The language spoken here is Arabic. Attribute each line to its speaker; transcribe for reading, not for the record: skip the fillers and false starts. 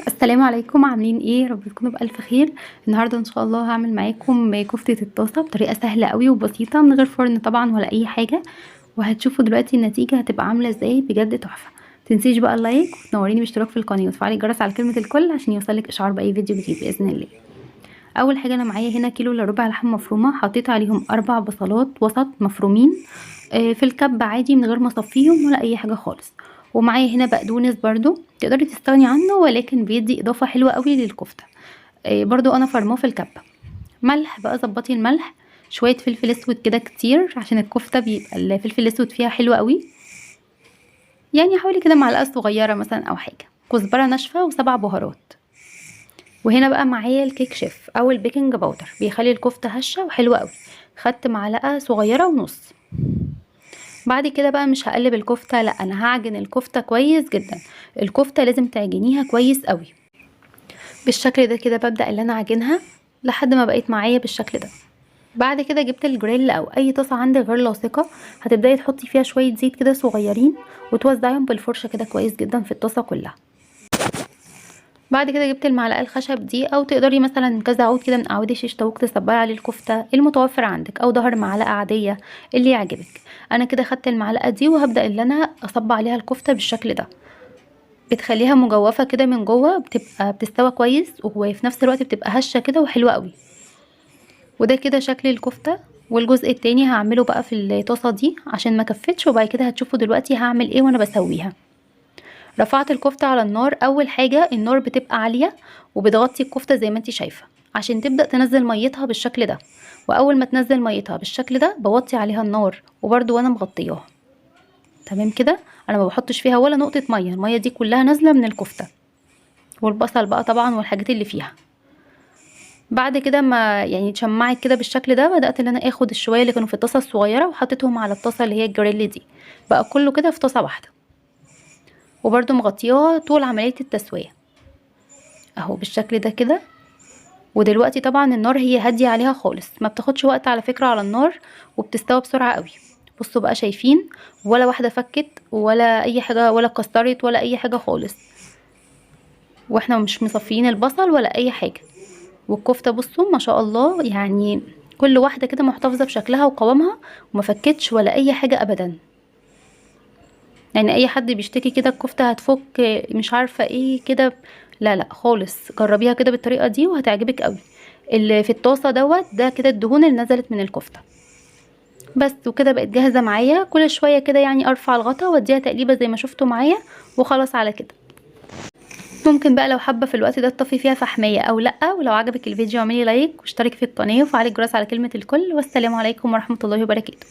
Speaker 1: السلام عليكم، عاملين ايه؟ رب تكونوا بألف خير. النهارده ان شاء الله هعمل معاكم كفتة الطاسة بطريقة سهلة قوي وبسيطة من غير فرن طبعا ولا اي حاجة، وهتشوفوا دلوقتي النتيجة هتبقى عاملة ازاي، بجد تحفة. متنسيش بقى اللايك وتنوريني باشتراك في القناة وتفعلي الجرس على كلمة الكل عشان يوصلك اشعار بأي فيديو جديد بإذن الله. اول حاجة انا معايا هنا كيلو الا ربع لحمة مفرومة، حطيت عليهم 4 بصلات وسط مفرومين في الكب عادي من غير ما اصفيهم ولا اي حاجة خالص. ومعايا هنا بقدونس برضو تقدري تستغني عنه، ولكن بيدي اضافة حلوة قوي للكفتة. برضو انا فرماه في الكبة. ملح بقى، ظبطي الملح. شوية فلفل اسود كده كتير عشان الكفتة بيبقى الفلفل الاسود فيها حلو قوي، يعني حوالي كده معلقة صغيرة مثلا او حاجة. كزبرة ناشفة و7 بهارات. وهنا بقى معايا الكيك شيف او البيكنج باودر، بيخلي الكفتة هشة وحلوة قوي. خدت معلقة صغيرة ونص. بعد كده بقى مش هقلب الكفتة، لا انا هعجن الكفتة كويس جدا. الكفتة لازم تعجنيها كويس قوي بالشكل ده كده. ببدأ اللي انا اعجنها لحد ما بقيت معايا بالشكل ده. بعد كده جبت الجريل او اي طاسة عندك غير لاصقة، هتبدأي تحطي فيها شوية زيت كده صغيرين وتوزعيهم بالفرشة كده كويس جدا في الطاسة كلها. بعد كده جبت المعلقة الخشب دي، او تقدري مثلا كذا عود كده من اعواد الشيش طاووق تصبعي عليه الكفتة المتوفر عندك، او ظهر معلقة عادية اللي يعجبك. انا كده خدت المعلقة دي وهبدأ اللي انا اصب عليها الكفتة بالشكل ده. بتخليها مجوفة كده من جوه، بتبقى بتستوى كويس وفي نفس الوقت بتبقى هشة كده وحلوة قوي. وده كده شكل الكفتة. والجزء التاني هعمله بقى في الطاسة دي عشان ما كفتش، وبعد كده هتشوفوا دلوقتي هعمل ايه وانا بسويها. رفعت الكفتة على النار. اول حاجة النار بتبقى عالية وبتغطي الكفتة زي ما انت شايفة عشان تبدأ تنزل ميتها بالشكل ده. واول ما تنزل ميتها بالشكل ده بوطي عليها النار، وبرده وانا مغطياها تمام كده. انا ما بحطش فيها ولا نقطة مية، المية دي كلها نازلة من الكفتة والبصل بقى طبعا والحاجات اللي فيها. بعد كده ما يعني اتشمعت كده بالشكل ده، بدأت ان انا اخد الشوية اللي كانوا في الطاسة الصغيرة وحطيتهم على الطاسة اللي هي الجريل دي. بقى كله كده في طاسة واحدة، وبرده مغطياها طول عملية التسوية اهو بالشكل ده كده. ودلوقتي طبعا النار هي هادية عليها خالص، ما بتاخدش وقت على فكرة على النار، وبتستوي بسرعة قوي. بصوا بقى شايفين، ولا واحدة فكت ولا اي حاجة ولا اتكسرت ولا اي حاجة خالص، واحنا مش مصفيين البصل ولا اي حاجة. والكفتة بصوا ما شاء الله، يعني كل واحدة كده محتفظة بشكلها وقوامها وما فكتش ولا اي حاجة ابدا. يعني اي حد بيشتكي كده الكفتة هتفك مش عارفة ايه كده، لا لا خالص، جربيها كده بالطريقة دي وهتعجبك قوي. اللي في الطاسة ده كده الدهون اللي نزلت من الكفتة بس. وكده بقت جاهزة معايا. كل شوية كده يعني ارفع الغطا واديها تقليبة زي ما شفتوا معايا، وخلاص على كده. ممكن بقى لو حابة في الوقت ده تطفي فيها فحمية او لا. ولو عجبك الفيديو اعملي لايك واشتركي في القناة وفعلي الجرس على كلمة الكل. والسلام عليكم ورحمة الله وبركاته.